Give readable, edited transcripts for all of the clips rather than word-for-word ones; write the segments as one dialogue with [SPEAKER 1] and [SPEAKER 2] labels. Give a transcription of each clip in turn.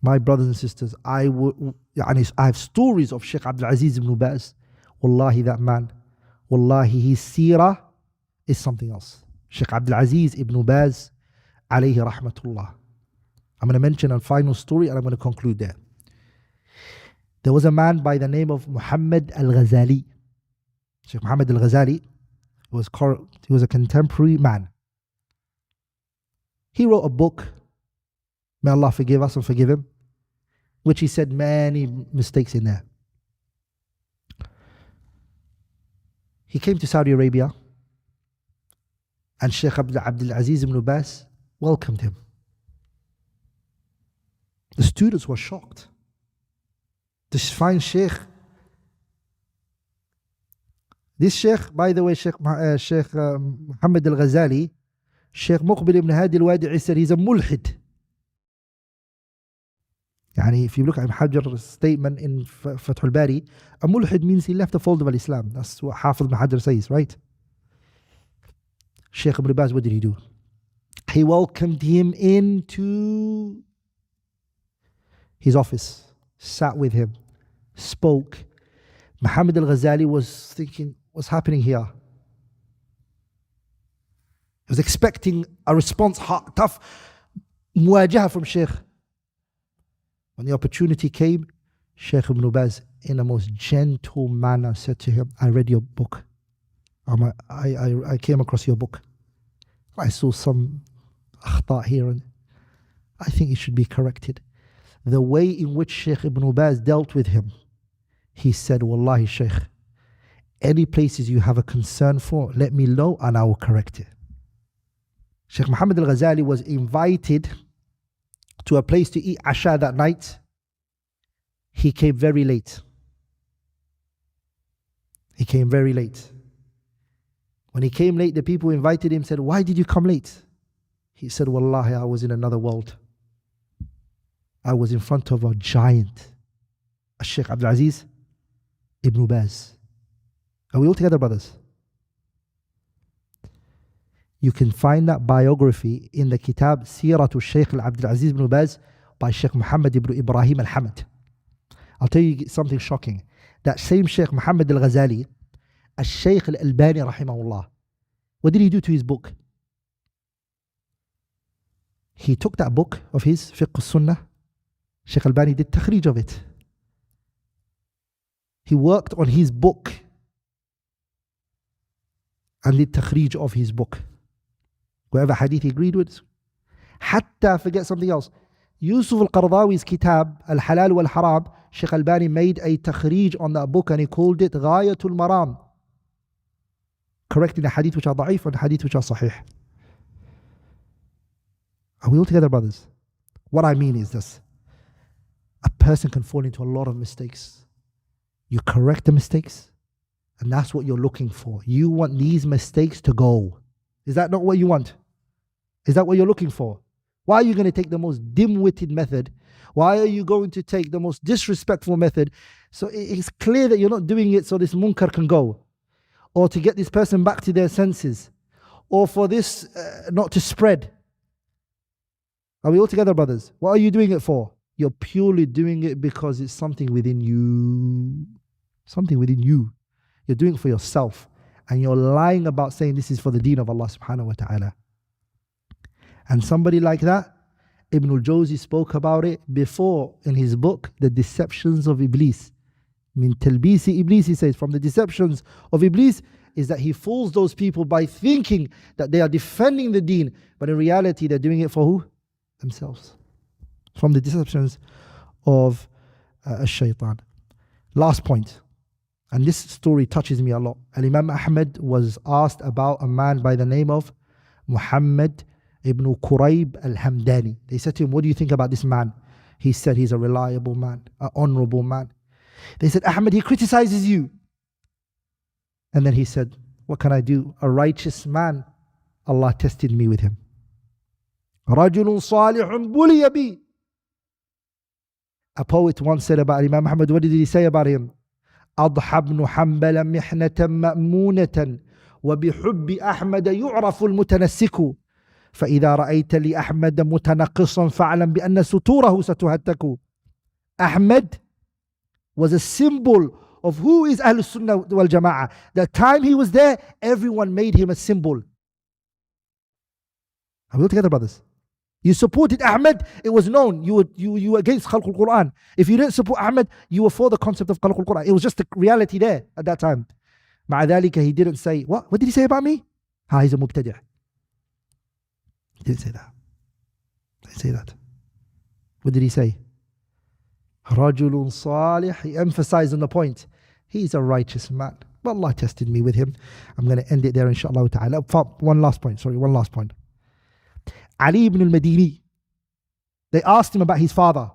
[SPEAKER 1] My brothers and sisters, I have stories of Sheikh Abdul Aziz ibn Baz. Wallahi, that man, wallahi, his seerah is something else. Sheikh Abdul Aziz ibn Baz, alayhi rahmatullah. I'm going to mention a final story and I'm going to conclude there. There was a man by the name of Muhammad Al-Ghazali. Sheikh Muhammad Al-Ghazali he was a contemporary man. He wrote a book, may Allah forgive us and forgive him, which he said many mistakes in there. He came to Saudi Arabia and Sheikh Abdul Aziz ibn Baz welcomed him. The students were shocked. This fine Sheikh. This Sheikh, by the way, Sheikh Muhammad Al-Ghazali, Sheikh Muqbil ibn Hadi al-Wadi'i said he's a mulhid. Yani if you look at Hajar's statement in Fath al-Bari, a mulhid means he left the fold of Islam. That's what Hafiz ibn Hajar says, right? Sheikh ibn Baz, what did he do? He welcomed him into his office, sat with him, spoke. Muhammad Al-Ghazali was thinking, what's happening here? He was expecting a response, tough muwajaha from Sheikh. When the opportunity came, Sheikh Ibn Baz, in a most gentle manner, said to him, I read your book. I came across your book. I saw some akhta here and I think it should be corrected. The way in which Sheikh Ibn Baz dealt with him, he said, Wallahi Sheikh, any places you have a concern for, let me know and I will correct it. Sheikh Muhammad Al-Ghazali was invited to a place to eat Asha that night. He came very late. He came very late. When he came late, the people who invited him said, why did you come late? He said, Wallahi, I was in another world. I was in front of a giant, Sheikh Abdul Aziz ibn Baz. Are we all together, brothers? You can find that biography in the Kitab Siratu Sheikh Abdul Aziz ibn Baz by Sheikh Muhammad ibn Ibrahim al-Hamad. I'll tell you something shocking. That same Sheikh Muhammad al-Ghazali, al-Sheikh al-Albani rahimahullah, what did he do to his book? He took that book of his, Fiqh al-Sunnah, Sheikh Albani did takhrij of it. He worked on his book and did takhrij of his book. Whatever hadith he agreed with. Hatta, forget something else. Yusuf al-Qaradawi's kitab, Al-Halal wal-Haram, Sheikh Albani made a takhrij on that book and he called it Ghayatul Maram. Correcting the hadith which are da'if and the hadith which are sahih. Are we all together, brothers? What I mean is this. A person can fall into a lot of mistakes. You correct the mistakes, and that's what you're looking for. You want these mistakes to go. Is that not what you want? Is that what you're looking for? Why are you going to take the most dim-witted method? Why are you going to take the most disrespectful method? So it's clear that you're not doing it so this munkar can go, or to get this person back to their senses, or for this not to spread. Are we all together, brothers? What are you doing it for? You're purely doing it because it's something within you. Something within you. You're doing it for yourself. And you're lying about saying this is for the deen of Allah subhanahu wa ta'ala. And somebody like that, Ibn al-Jawzi spoke about it before in his book, The Deceptions of Iblis. Min talbisi Iblis, he says, from the deceptions of Iblis is that he fools those people by thinking that they are defending the deen, but in reality they're doing it for who? Themselves. From the deceptions of shaitan. Last point, and this story touches me a lot. Imam Ahmad was asked about a man by the name of Muhammad ibn Quraib al-Hamdani. They said to him, what do you think about this man? He said he's a reliable man, an honorable man. They said, Ahmad, he criticizes you. And then he said, what can I do? A righteous man, Allah tested me with him. رَجُلٌ صَالِحٌ بُلِيَ بِي. A poet once said about Imam Ahmad, what did he say about him? أضحى بن حنبل محنة مأمونة وبحب أحمد يعرف المتنسك فإذا رأيت لأحمد متنقصا فاعلم بأن ستوره ستهتك. Ahmed was a symbol of who is Ahlul Sunnah wal Jama'ah. The time he was there, everyone made him a symbol. Are we all together, brothers? You supported Ahmed, it was known. You were against Khalq al-Quran. If you didn't support Ahmed, you were for the concept of Khalq al-Quran. It was just the reality there at that time. مع ذلك, he didn't say, what did he say about me? He's a mubtadi'. He didn't say that. He didn't say that. What did he say? Rajulun salih. He emphasized on the point. He's a righteous man. But Allah tested me with him. I'm going to end it there, inshallah ta'ala. One last point. Ali ibn al-Madini. They asked him about his father.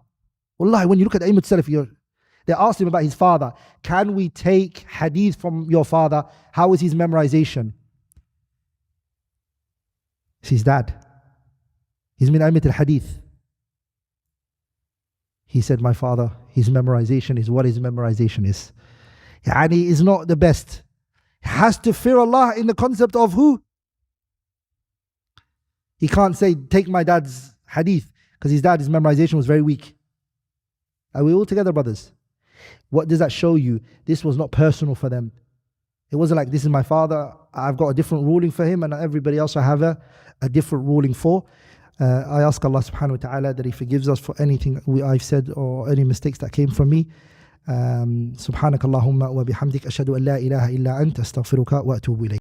[SPEAKER 1] Wallahi, when you look at the Imam Salaf, they asked him about his father. Can we take hadith from your father? How is his memorization? It's his dad. He's min a'immat al-hadith. He said, my father, his memorization is what his memorization is. Yani is not the best. He has to fear Allah in the concept of who? He can't say, take my dad's hadith, because his dad's memorization was very weak. Are we all together, brothers? What does that show you? This was not personal for them. It wasn't like, this is my father, I've got a different ruling for him, and everybody else I have a different ruling for. I ask Allah subhanahu wa ta'ala that He forgives us for anything I've said or any mistakes that came from me. سبحانك اللهم وبحمدك أشهد أن لا إله إلا أنت أستغفرك وأتوب إليك.